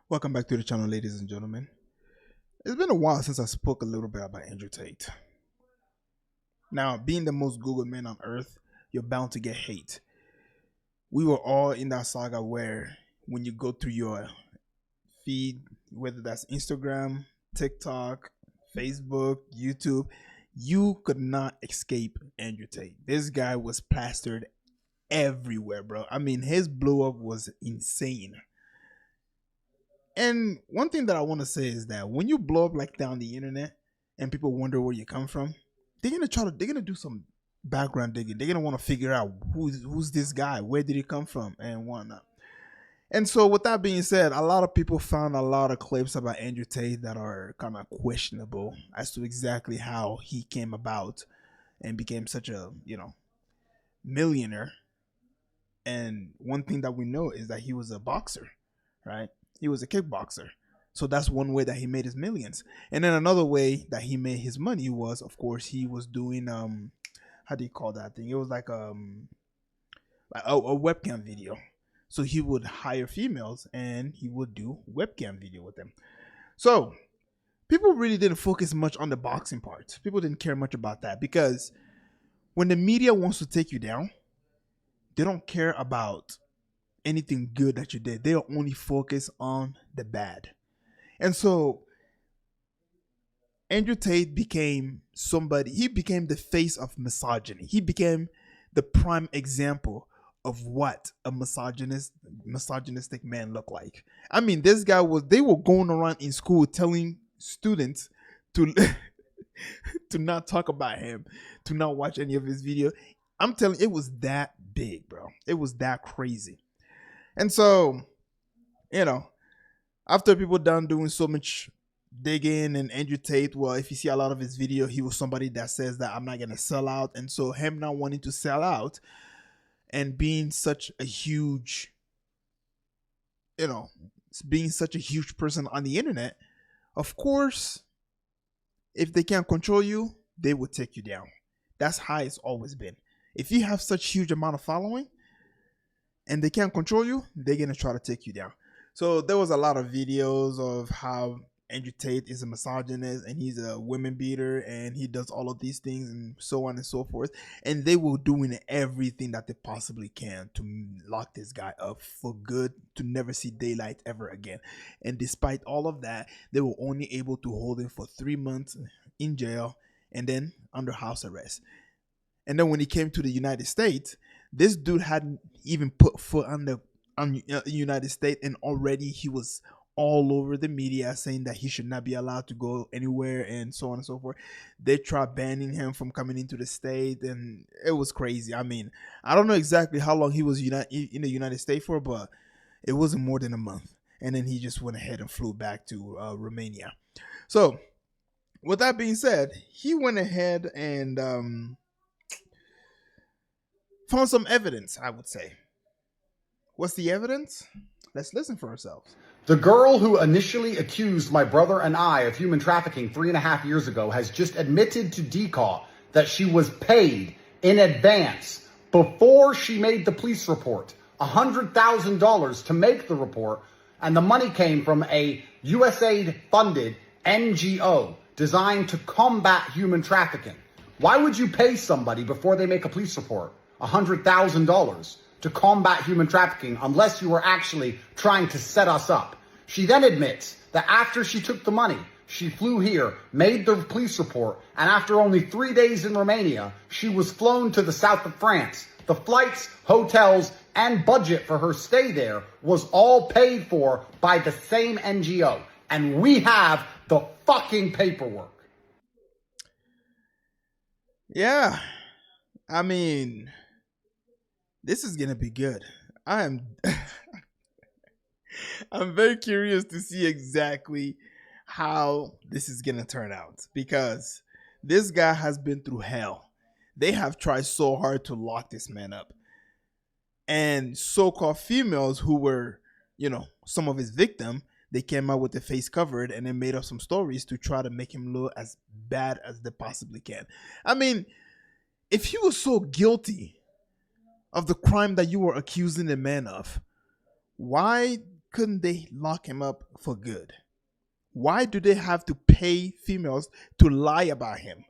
Welcome back to the channel, ladies and gentlemen. It's been a while since I spoke a little bit about Andrew Tate. Now, being the most Googled man on earth, you're bound to get hate. We were all in that saga where when you go through your feed, whether that's Instagram, TikTok, Facebook, YouTube, you could not escape Andrew Tate. This guy was plastered everywhere, bro. I mean, his blow up was insane. And one thing that I want to say is that when you blow up like that on the internet and people wonder where you come from, they're gonna do some background digging. They're gonna want to figure out who's this guy, where did he come from, and whatnot. And so with that being said, a lot of people found a lot of clips about Andrew Tate that are kind of questionable as to exactly how he came about and became such a, millionaire. And one thing that we know is that he was a boxer, right? He was a kickboxer. So that's one way that he made his millions. And then another way that he made his money was, of course, he was doing how do you call that thing? It was like a webcam video. So he would hire females and he would do webcam video with them. So people really didn't focus much on the boxing part. People didn't care much about that because when the media wants to take you down, they don't care about anything good that you did. They'll only focus on the bad. And so Andrew Tate became somebody, he became the face of misogyny. He became the prime example of what a misogynistic man looked like. I mean, this guy they were going around in school telling students to to not talk about him, to not watch any of his video. I'm telling you, it was that big, bro. It was that crazy. And so, you know, after people done doing so much digging and Andrew Tate, well, if you see a lot of his video, he was somebody that says that I'm not gonna sell out. And so him not wanting to sell out and being such a huge, you know, being such a huge person on the internet, of course, if they can't control you, they will take you down. That's how it's always been. If you have such huge amount of following and they can't control you, they're gonna try to take you down. So there was a lot of videos of how Andrew Tate is a misogynist and he's a women beater and he does all of these things and so on and so forth. And they were doing everything that they possibly can to lock this guy up for good, to never see daylight ever again. And despite all of that, they were only able to hold him for 3 months in jail and then under house arrest. And then when he came to the United States, this dude hadn't even put foot on the United States, and already he was all over the media saying that he should not be allowed to go anywhere and so on and so forth. They tried banning him from coming into the state, and it was crazy. I mean, I don't know exactly how long he was in the United States for, but it wasn't more than a month. And then he just went ahead and flew back to Romania. So, with that being said, he went ahead and found some evidence, I would say. What's the evidence? Let's listen for ourselves. The girl who initially accused my brother and I of human trafficking 3.5 years ago has just admitted to DCAW that she was paid in advance before she made the police report $100,000 to make the report, and the money came from a USAID-funded NGO designed to combat human trafficking. Why would you pay somebody before they make a police report $100,000 to combat human trafficking unless you were actually trying to set us up? She then admits that after she took the money, she flew here, made the police report, and after only 3 days in Romania, she was flown to the south of France. The flights, hotels, and budget for her stay there was all paid for by the same NGO. And we have the fucking paperwork. Yeah, I mean, this is gonna be good. I'm I'm very curious to see exactly how this is gonna turn out because this guy has been through hell. They have tried so hard to lock this man up. And so-called females who were, some of his victim, they came out with their face covered and then made up some stories to try to make him look as bad as they possibly can. I mean, if he was so guilty of the crime that you were accusing the man of, why couldn't they lock him up for good? Why do they have to pay females to lie about him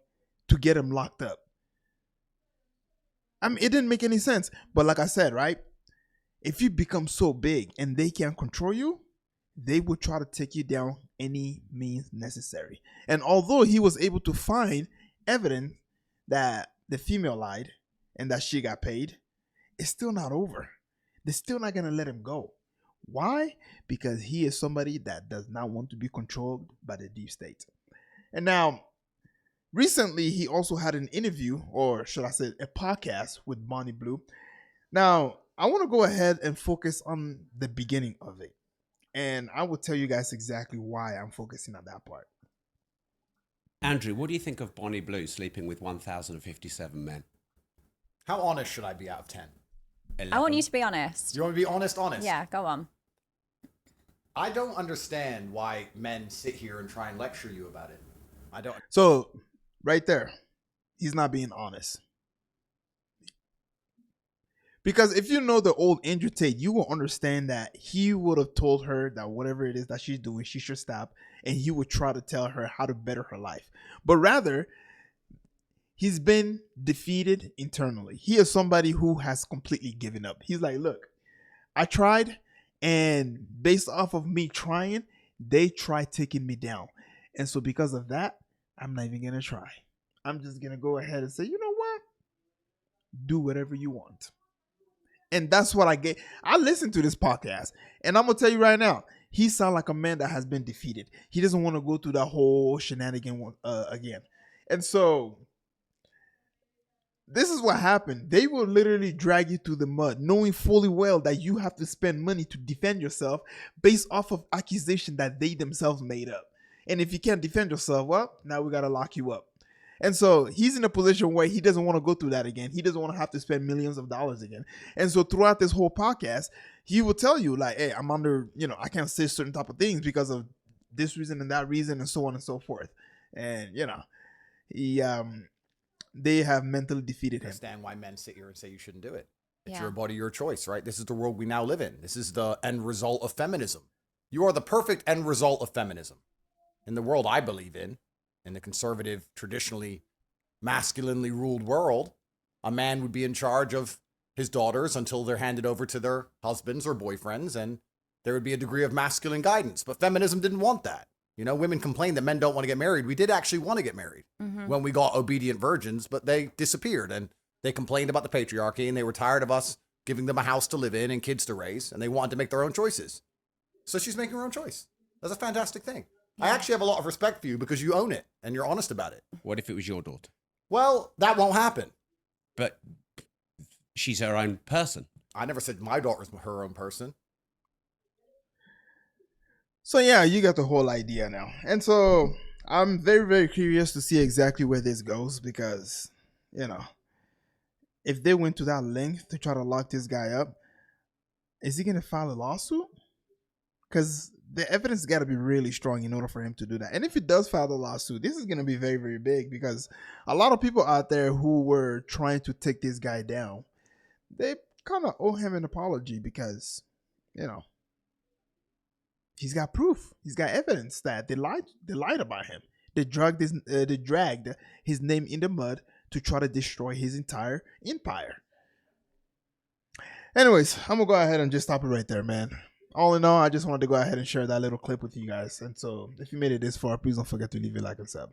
to get him locked up? I mean, it didn't make any sense. But like I said, right? If you become so big and they can't control you, they will try to take you down any means necessary. And although he was able to find evidence that the female lied and that she got paid, it's still not over. They're still not going to let him go. Why? Because he is somebody that does not want to be controlled by the deep state. And now, recently, he also had an interview, or should I say a podcast with Bonnie Blue. Now, I want to go ahead and focus on the beginning of it. And I will tell you guys exactly why I'm focusing on that part. Andrew, what do you think of Bonnie Blue sleeping with 1,057 men? How honest should I be out of 10? 11. I want you to be honest. You want me to be honest? Yeah, go on. I don't understand why men sit here and try and lecture you about it. I don't. So, right there, he's not being honest. Because if you know the old Andrew Tate, you will understand that he would have told her that whatever it is that she's doing, she should stop. And he would try to tell her how to better her life. But rather, he's been defeated internally. He is somebody who has completely given up. He's like, look, I tried. And based off of me trying, they tried taking me down. And so because of that, I'm not even going to try. I'm just going to go ahead and say, you know what? Do whatever you want. And that's what I get. I listened to this podcast, and I'm going to tell you right now, he sounds like a man that has been defeated. He doesn't want to go through that whole shenanigan again. And so this is what happened. They will literally drag you through the mud, knowing fully well that you have to spend money to defend yourself based off of accusation that they themselves made up. And if you can't defend yourself, well, now we got to lock you up. And so he's in a position where he doesn't want to go through that again. He doesn't want to have to spend millions of dollars again. And so throughout this whole podcast, he will tell you like, hey, I'm under, I can't say certain type of things because of this reason and that reason and so on and so forth. And, he, they have mentally defeated him. I understand why men sit here and say you shouldn't do it. It's Yeah. your body, your choice, right? This is the world we now live in. This is the end result of feminism. You are the perfect end result of feminism. In the world I believe in the conservative, traditionally masculinely ruled world, a man would be in charge of his daughters until they're handed over to their husbands or boyfriends, and there would be a degree of masculine guidance. But feminism didn't want that. Women complain that men don't want to get married. We did actually want to get married when we got obedient virgins, but they disappeared, and they complained about the patriarchy, and they were tired of us giving them a house to live in and kids to raise, and they wanted to make their own choices. So she's making her own choice. That's a fantastic thing. I actually have a lot of respect for you because you own it and you're honest about it. What if it was your daughter? Well, that won't happen. But she's her own person. I never said my daughter's her own person. So yeah, you got the whole idea now. And so I'm very, very curious to see exactly where this goes because, if they went to that length to try to lock this guy up, is he going to file a lawsuit? Because the evidence got to be really strong in order for him to do that. And if he does file the lawsuit, this is going to be very, very big because a lot of people out there who were trying to take this guy down, they kind of owe him an apology because, he's got proof. He's got evidence that they lied about him. They dragged his name in the mud to try to destroy his entire empire. Anyways, I'm going to go ahead and just stop it right there, man. All in all, I just wanted to go ahead and share that little clip with you guys. And so if you made it this far, please don't forget to leave a like and sub.